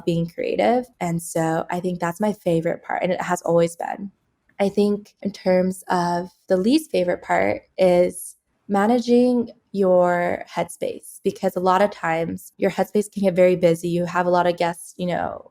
being creative. And so I think that's my favorite part. And it has always been. I think in terms of the least favorite part is managing your headspace, because a lot of times your headspace can get very busy. You have a lot of guests,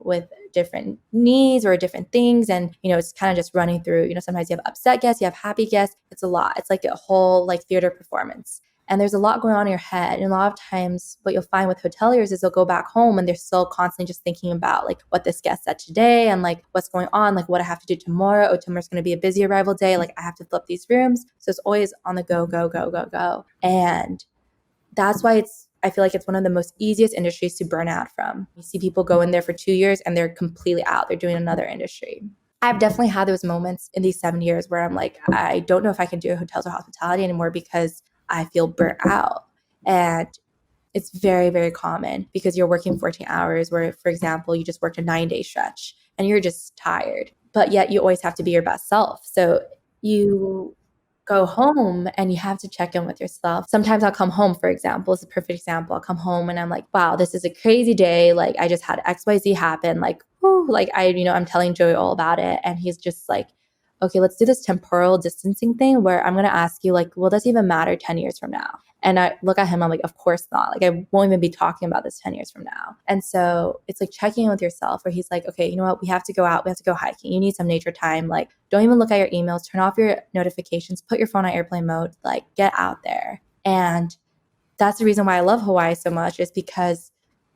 with different needs or different things. And, it's kind of just running through, sometimes you have upset guests, you have happy guests. It's a lot. It's like a whole like theater performance. And there's a lot going on in your head. And a lot of times what you'll find with hoteliers is they'll go back home and they're still constantly just thinking about like what this guest said today and like what's going on, like what I have to do tomorrow. Oh, tomorrow's going to be a busy arrival day. Like I have to flip these rooms. So it's always on the go, go, go, go, go. And that's why I feel like it's one of the most easiest industries to burn out from. You see people go in there for 2 years and they're completely out. They're doing another industry. I've definitely had those moments in these 7 years where I'm like, I don't know if I can do hotels or hospitality anymore because I feel burnt out. And it's very, very common because you're working 14 hours where, for example, you just worked a 9-day stretch and you're just tired, but yet you always have to be your best self. So you go home and you have to check in with yourself. Sometimes I'll come home, for example, it's a perfect example. I'll come home and I'm like, wow, this is a crazy day. Like I just had XYZ happen. Like, whew, like I'm telling Joey all about it. And he's just like, okay, let's do this temporal distancing thing where I'm going to ask you, like, will this even matter 10 years from now? And I look at him, I'm like, of course not. Like, I won't even be talking about this 10 years from now. And so it's like checking in with yourself where he's like, okay, you know what? We have to go out. We have to go hiking. You need some nature time. Like, don't even look at your emails. Turn off your notifications. Put your phone on airplane mode. Like, get out there. And that's the reason why I love Hawaii so much, is because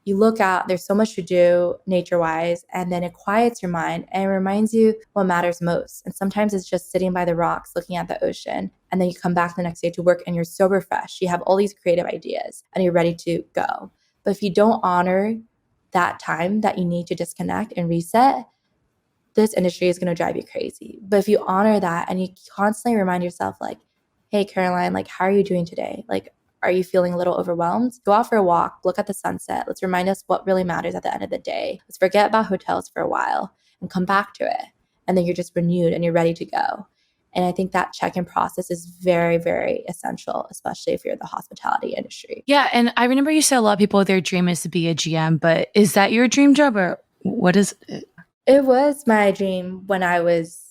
you look out, there's so much to do nature wise, and then it quiets your mind and it reminds you what matters most. And sometimes it's just sitting by the rocks looking at the ocean, and then you come back the next day to work and you're so refreshed. You have all these creative ideas and you're ready to go. But if you don't honor that time that you need to disconnect and reset, this industry is going to drive you crazy. But if you honor that and you constantly remind yourself, like, hey, Caroline, like, how are you doing today? Like, are you feeling a little overwhelmed? Go out for a walk, look at the sunset. Let's remind us what really matters at the end of the day. Let's forget about hotels for a while and come back to it. And then you're just renewed and you're ready to go. And I think that check-in process is very, very essential, especially if you're in the hospitality industry. Yeah. And I remember you said a lot of people, their dream is to be a GM, but is that your dream job or what is it? It was my dream when I was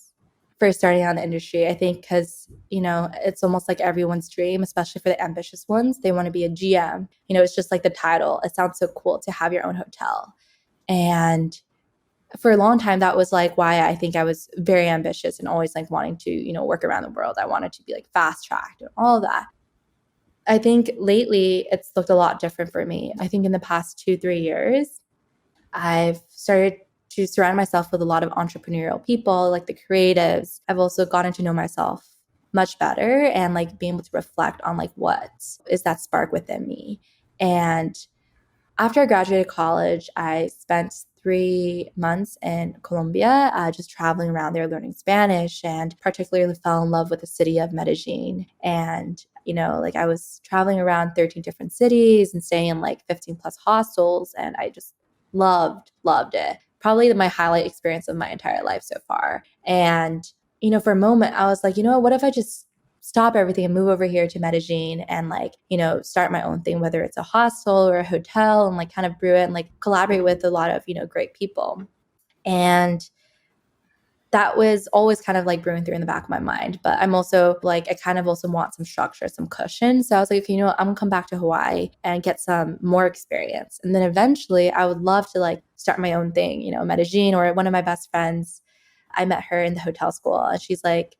first starting out in the industry. I think because, it's almost like everyone's dream, especially for the ambitious ones. They want to be a GM. It's just like the title. It sounds so cool to have your own hotel. And for a long time, that was like why I think I was very ambitious and always like wanting to, work around the world. I wanted to be like fast tracked and all of that. I think lately it's looked a lot different for me. I think in the past 2-3 years, I've started to surround myself with a lot of entrepreneurial people, like the creatives. I've also gotten to know myself much better and like being able to reflect on like what is that spark within me. And after I graduated college, I spent 3 months in Colombia, just traveling around there, learning Spanish, and particularly fell in love with the city of Medellin. And, like I was traveling around 13 different cities and staying in like 15 plus hostels. And I just loved it. Probably my highlight experience of my entire life so far. And, for a moment, I was like, what if I just stop everything and move over here to Medellin and like, start my own thing, whether it's a hostel or a hotel, and like kind of brew it and like collaborate with a lot of, great people. And that was always kind of like brewing through in the back of my mind. But I'm also like, I kind of also want some structure, some cushion. So I was like, okay, I'm gonna come back to Hawaii and get some more experience. And then eventually I would love to like start my own thing, Medellin, or one of my best friends. I met her in the hotel school and she's like,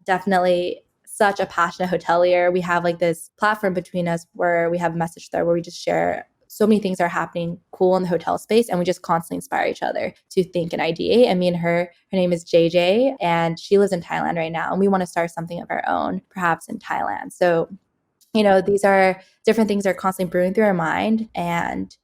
definitely such a passionate hotelier. We have like this platform between us where we have a message there where we just share so many things are happening cool in the hotel space, and we just constantly inspire each other to think and ideate. And me and her name is JJ, and she lives in Thailand right now, and we want to start something of our own, perhaps in Thailand. So, these are different things that are constantly brewing through our mind, and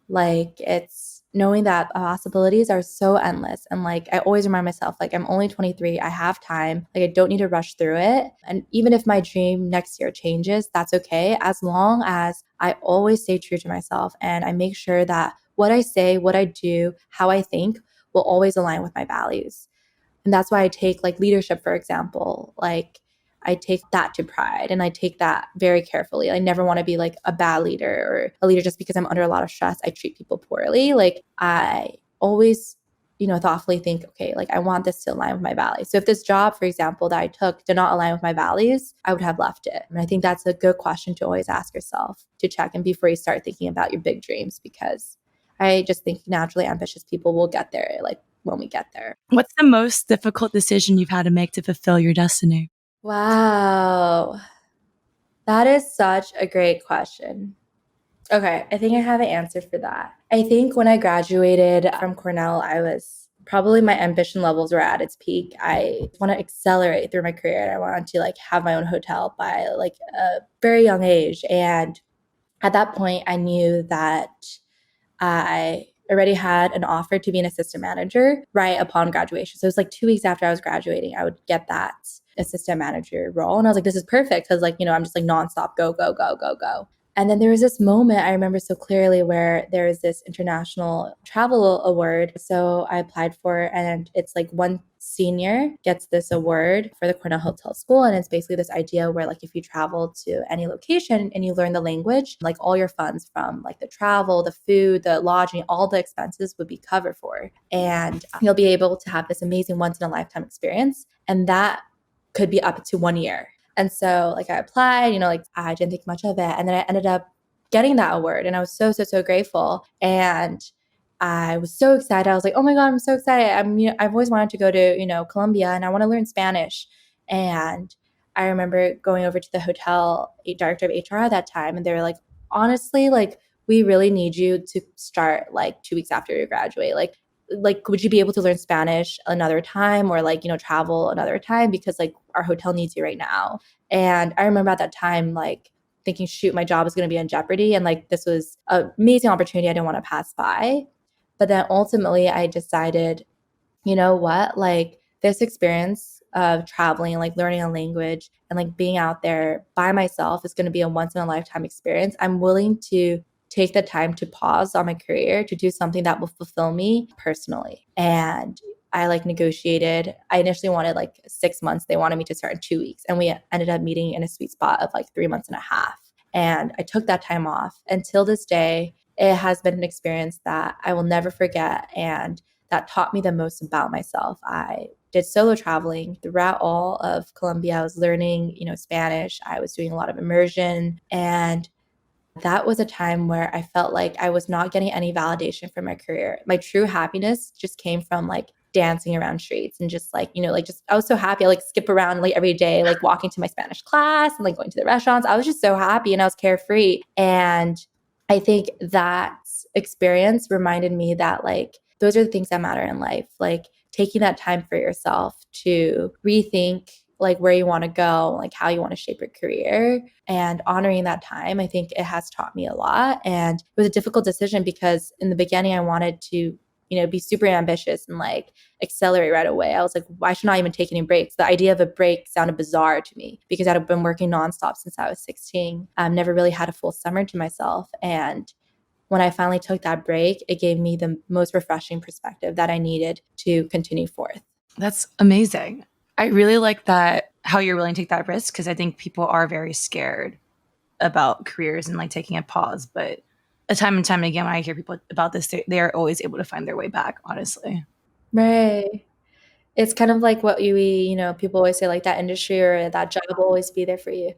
like it's knowing that possibilities are so endless. And like I always remind myself, like I'm only 23, I have time, like I don't need to rush through it. And even if my dream next year changes, that's okay, as long as I always stay true to myself and I make sure that what I say, what I do, how I think will always align with my values. And that's why I take like leadership, for example. Like I take that to pride and I take that very carefully. I never want to be like a bad leader or a leader just because I'm under a lot of stress. I treat people poorly. Like I always, thoughtfully think, okay, like I want this to align with my values. So if this job, for example, that I took did not align with my values, I would have left it. And I think that's a good question to always ask yourself, to check in before you start thinking about your big dreams, because I just think naturally ambitious people will get there, like when we get there. What's the most difficult decision you've had to make to fulfill your destiny? Wow. That is such a great question. Okay, I think I have an answer for that. I think when I graduated from Cornell, I was probably my ambition levels were at its peak. I want to accelerate through my career and I wanted to like have my own hotel by like a very young age. And at that point, I knew that I already had an offer to be an assistant manager right upon graduation. So it was like 2 weeks after I was graduating, I would get that assistant manager role. And I was like, this is perfect because like, I'm just like nonstop, go, go, go, go, go. And then there was this moment I remember so clearly where there was this international travel award. So I applied for it, and it's like one senior gets this award for the Cornell Hotel School. And it's basically this idea where like if you travel to any location and you learn the language, like all your funds from like the travel, the food, the lodging, all the expenses would be covered for. And you'll be able to have this amazing once in a lifetime experience. And that could be up to 1 year. And so like I applied, like I didn't think much of it. And then I ended up getting that award. And I was so, so, so grateful. And I was so excited. I was like, oh my God, I'm so excited. I've always wanted to go to, Colombia and I want to learn Spanish. And I remember going over to the hotel director of HR at that time. And they were like, honestly, like, we really need you to start like 2 weeks after you graduate. Like, would you be able to learn Spanish another time or like, travel another time? Because like our hotel needs you right now. And I remember at that time, like thinking, shoot, my job is going to be in jeopardy. And like, this was an amazing opportunity I didn't want to pass by. But then ultimately I decided, you know what, like this experience of traveling, like learning a language and like being out there by myself is going to be a once in a lifetime experience. I'm willing to take the time to pause on my career to do something that will fulfill me personally. And I like negotiated. I initially wanted like 6 months. They wanted me to start in 2 weeks. And we ended up meeting in a sweet spot of like 3 months and a half. And I took that time off. Until this day, it has been an experience that I will never forget. And that taught me the most about myself. I did solo traveling throughout all of Colombia. I was learning, Spanish. I was doing a lot of immersion. And that was a time where I felt like I was not getting any validation for my career. My true happiness just came from like dancing around streets and just like, just I was so happy. I like skip around like every day, like walking to my Spanish class and like going to the restaurants. I was just so happy and I was carefree. And I think that experience reminded me that like those are the things that matter in life. Like taking that time for yourself to rethink like where you want to go, like how you want to shape your career and honoring that time. I think it has taught me a lot. And it was a difficult decision because in the beginning I wanted to, be super ambitious and like accelerate right away. I was like, why should I even take any breaks? The idea of a break sounded bizarre to me because I'd been working nonstop since I was 16. I've never really had a full summer to myself. And when I finally took that break, it gave me the most refreshing perspective that I needed to continue forth. That's amazing. I really like that how you're willing to take that risk because I think people are very scared about careers and like taking a pause. But time and time again, when I hear people about this, they are always able to find their way back, honestly. Right. It's kind of like what people always say, like that industry or that job will always be there for you.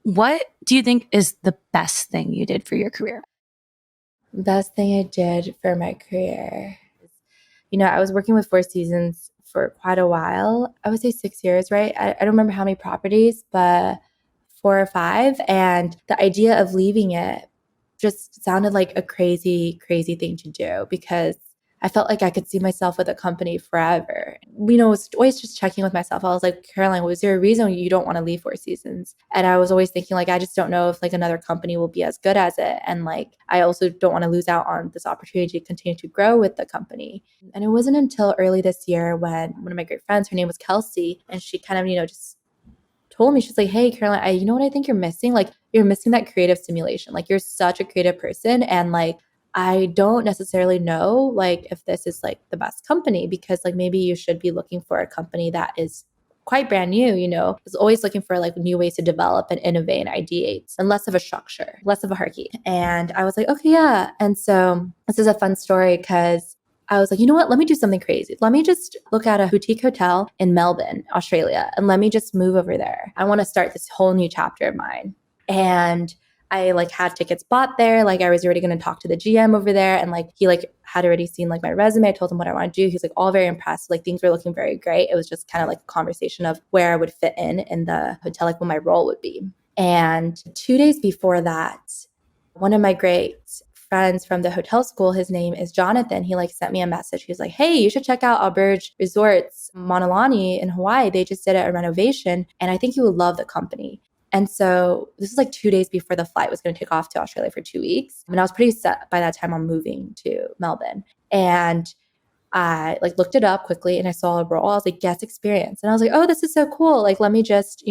What do you think is the best thing you did for your career? Best thing I did for my career. I was working with Four Seasons for quite a while. I would say 6 years, right? I don't remember how many properties, but 4 or 5. And the idea of leaving it just sounded like a crazy, crazy thing to do because I felt like I could see myself with a company forever. I was always just checking with myself. I was like, Caroline, was there a reason you don't want to leave Four Seasons? And I was always thinking like, I just don't know if like another company will be as good as it. And like, I also don't want to lose out on this opportunity to continue to grow with the company. And it wasn't until early this year when one of my great friends, her name was Kelsey, and she kind of, just told me, she's like, hey, Caroline, you know what I think you're missing? Like, you're missing that creative stimulation. Like, you're such a creative person. And like, I don't necessarily know like if this is like the best company because like maybe you should be looking for a company that is quite brand new, is always looking for like new ways to develop and innovate and ideate and less of a structure, less of a hierarchy. And I was like, okay, yeah. And so this is a fun story because I was like, you know what? Let me do something crazy. Let me just look at a boutique hotel in Melbourne, Australia, and let me just move over there. I want to start this whole new chapter of mine. And I like had tickets bought there. Like I was already going to talk to the GM over there. And like, he like had already seen like my resume. I told him what I want to do. He's like all very impressed. Like things were looking very great. It was just kind of like a conversation of where I would fit in the hotel, like what my role would be. And 2 days before that, one of my great friends from the hotel school, his name is Jonathan. He like sent me a message. He was like, hey, you should check out Alberge Resorts, Maunalani in Hawaii. They just did a renovation and I think you would love the company. And so this was like 2 days before the flight was going to take off to Australia for 2 weeks. And I was pretty set by that time on moving to Melbourne. And I like looked it up quickly and I saw a role. I was like, guest experience. And I was like, oh, this is so cool. Like, let me just,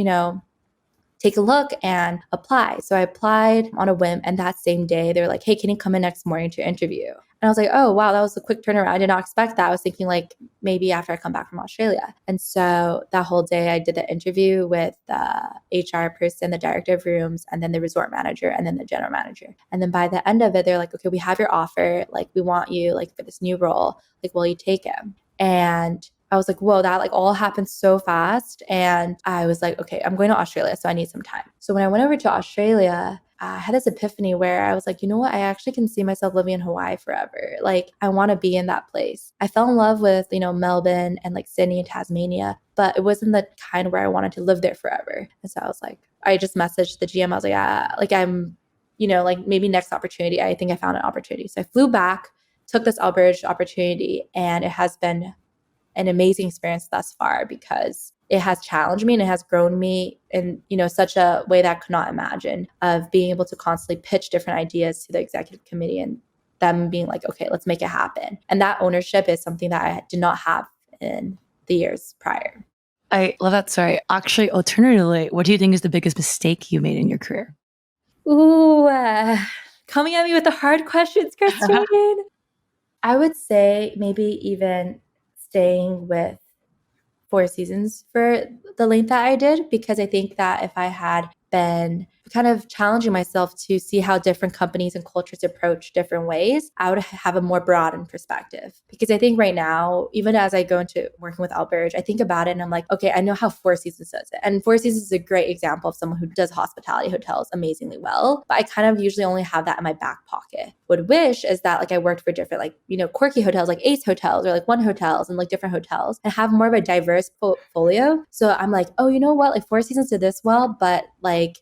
take a look and apply. So I applied on a whim. And that same day, they were like, hey, can you come in next morning to interview? And I was like, oh, wow, that was a quick turnaround. I did not expect that. I was thinking like maybe after I come back from Australia. And so that whole day I did the interview with the HR person, the director of rooms, and then the resort manager, and then the general manager. And then by the end of it, they're like, okay, we have your offer. Like, we want you like for this new role. Like, will you take it? And I was like, whoa, that like all happened so fast. And I was like, okay, I'm going to Australia, so I need some time. So when I went over to Australia, I had this epiphany where I was like, you know what? I actually can see myself living in Hawaii forever. Like, I want to be in that place. I fell in love with, Melbourne and like Sydney and Tasmania, but it wasn't the kind where I wanted to live there forever. And so I was like, I just messaged the GM. I was like, like I'm, like maybe next opportunity. I think I found an opportunity. So I flew back, took this Alberta opportunity, and it has been an amazing experience thus far because it has challenged me and it has grown me in such a way that I could not imagine, of being able to constantly pitch different ideas to the executive committee and them being like, okay, let's make it happen. And that ownership is something that I did not have in the years prior. I love that story. Actually, alternatively, what do you think is the biggest mistake you made in your career? Ooh, coming at me with the hard questions, Christine. I would say maybe even staying with Four Seasons for the length that I did, because I think that if I had been kind of challenging myself to see how different companies and cultures approach different ways, I would have a more broadened perspective. Because I think right now, even as I go into working with Alberge, I think about it and I'm like, okay, I know how Four Seasons does it. And Four Seasons is a great example of someone who does hospitality hotels amazingly well. But I kind of usually only have that in my back pocket. Would wish is that like I worked for different like, quirky hotels like Ace Hotels or like One Hotels and like different hotels and have more of a diverse portfolio. So I'm like, oh, you know what? Like Four Seasons did this well, but like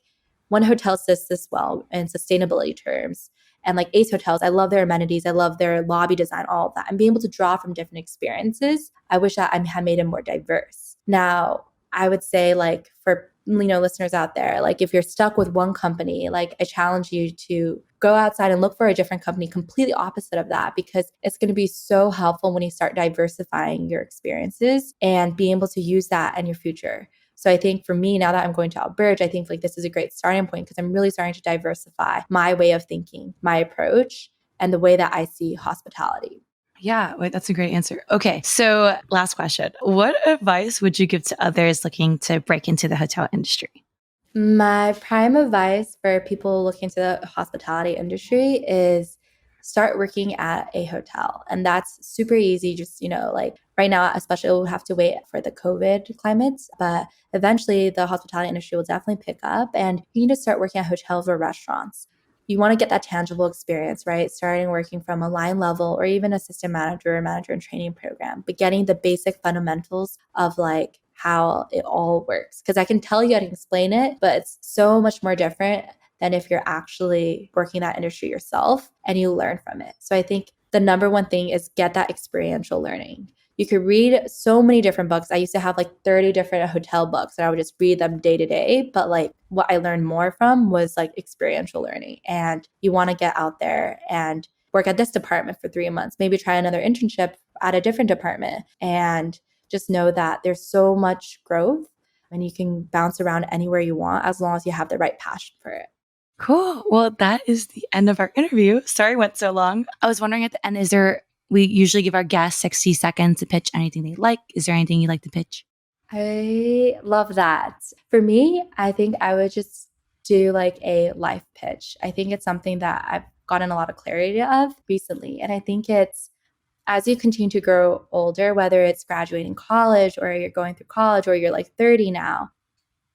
One Hotel does this well in sustainability terms. And like Ace Hotels, I love their amenities. I love their lobby design, all of that. And being able to draw from different experiences, I wish that I had made it more diverse. Now, I would say like for listeners out there, like if you're stuck with one company, like I challenge you to go outside and look for a different company completely opposite of that, because it's going to be so helpful when you start diversifying your experiences and being able to use that in your future. So I think for me, now that I'm going to Alberta, I think like this is a great starting point because I'm really starting to diversify my way of thinking, my approach, and the way that I see hospitality. Yeah, wait, that's a great answer. Okay, so last question. What advice would you give to others looking to break into the hotel industry? My prime advice for people looking to the hospitality industry is start working at a hotel. And that's super easy. Just, like right now, especially we'll have to wait for the COVID climates, but eventually the hospitality industry will definitely pick up and you need to start working at hotels or restaurants. You want to get that tangible experience, right? Starting working from a line level or even assistant manager or manager in training program, but getting the basic fundamentals of like how it all works. Because I can tell you, I can explain it, but it's so much more different than if you're actually working that industry yourself and you learn from it. So I think the number one thing is get that experiential learning. You could read so many different books. I used to have like 30 different hotel books and I would just read them day to day. But like what I learned more from was like experiential learning. And you want to get out there and work at this department for 3 months, maybe try another internship at a different department, and just know that there's so much growth and you can bounce around anywhere you want as long as you have the right passion for it. Cool. Well, that is the end of our interview. Sorry it went so long. I was wondering at the end, we usually give our guests 60 seconds to pitch anything they like. Is there anything you'd like to pitch? I love that. For me, I think I would just do like a life pitch. I think it's something that I've gotten a lot of clarity of recently. And I think it's as you continue to grow older, whether it's graduating college or you're going through college or you're like 30 now,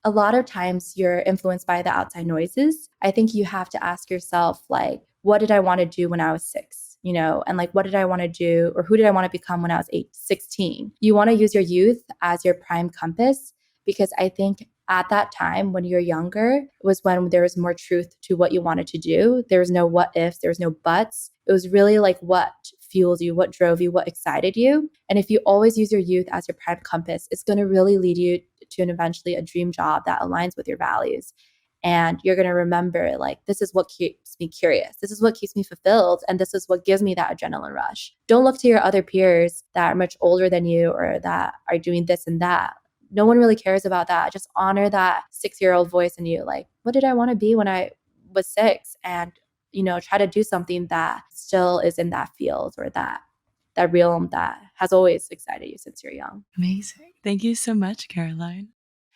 a lot of times you're influenced by the outside noises. I think you have to ask yourself, like, what did I want to do when I was 6? And like, what did I want to do or who did I want to become when I was 16? You want to use your youth as your prime compass because I think at that time when you're younger was when there was more truth to what you wanted to do. There was no what ifs, there was no buts. It was really like what fueled you, what drove you, what excited you. And if you always use your youth as your prime compass, it's going to really lead you to eventually a dream job that aligns with your values. And you're going to remember, like, this is what keeps me curious. This is what keeps me fulfilled. And this is what gives me that adrenaline rush. Don't look to your other peers that are much older than you or that are doing this and that. No one really cares about that. Just honor that 6-year-old voice in you. Like, what did I want to be when I was 6? And try to do something that still is in that field or that realm that has always excited you since you're young. Amazing. Thank you so much, Caroline.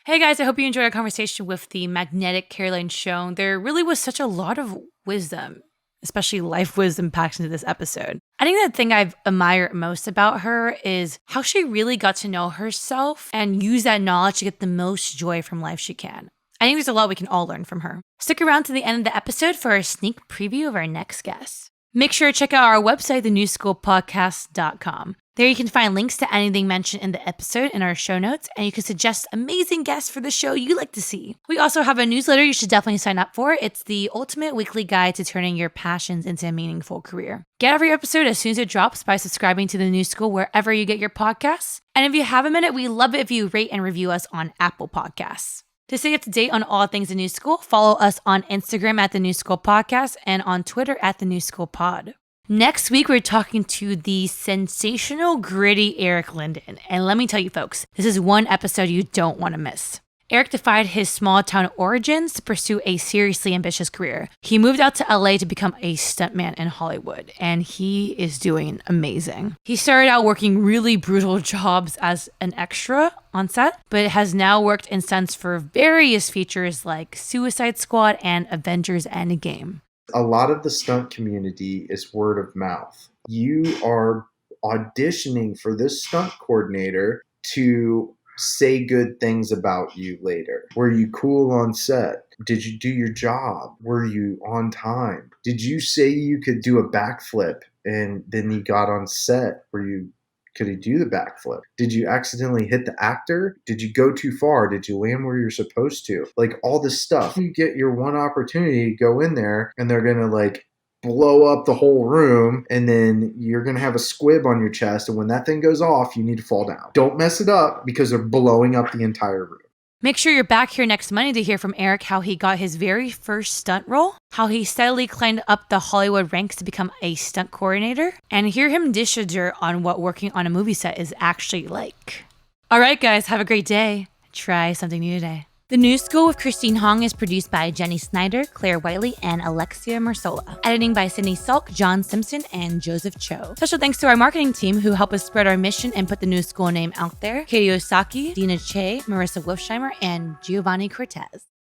Hey guys, I hope you enjoyed our conversation with the magnetic Caroline Shone. There really was such a lot of wisdom, especially life wisdom packed into this episode. I think the thing I've admired most about her is how she really got to know herself and use that knowledge to get the most joy from life she can. I think there's a lot we can all learn from her. Stick around to the end of the episode for a sneak preview of our next guest. Make sure to check out our website, thenewschoolpodcast.com. There you can find links to anything mentioned in the episode in our show notes, and you can suggest amazing guests for the show you'd like to see. We also have a newsletter you should definitely sign up for. It's the ultimate weekly guide to turning your passions into a meaningful career. Get every episode as soon as it drops by subscribing to The New School wherever you get your podcasts. And if you have a minute, we love it if you rate and review us on Apple Podcasts. To stay up to date on all things The New School, follow us on Instagram at The New School Podcast and on Twitter at The New School Pod. Next week, we're talking to the sensational, gritty Eric Linden. And let me tell you, folks, this is one episode you don't want to miss. Eric defied his small town origins to pursue a seriously ambitious career. He moved out to LA to become a stuntman in Hollywood, and he is doing amazing. He started out working really brutal jobs as an extra on set, but has now worked in stunts for various features like Suicide Squad and Avengers Endgame. A lot of the stunt community is word of mouth. You are auditioning for this stunt coordinator to say good things about you later. Were you cool on set? Did you do your job? Were you on time? Did you say you could do a backflip and then you got on set? Could he do the backflip? Did you accidentally hit the actor? Did you go too far? Did you land where you're supposed to? Like all this stuff. You get your one opportunity to go in there and they're going to blow up the whole room and then you're going to have a squib on your chest. And when that thing goes off, you need to fall down. Don't mess it up because they're blowing up the entire room. Make sure you're back here next Monday to hear from Eric how he got his very first stunt role, how he steadily climbed up the Hollywood ranks to become a stunt coordinator, and hear him dish a dirt on what working on a movie set is actually like. All right, guys, have a great day. Try something new today. The New School with Christine Hong is produced by Jenny Snyder, Claire Wiley, and Alexia Marsola. Editing by Sydney Salk, John Simpson, and Joseph Cho. Special thanks to our marketing team who help us spread our mission and put the New School name out there. Katie Osaki, Dina Che, Marissa Wolfsheimer, and Giovanni Cortez.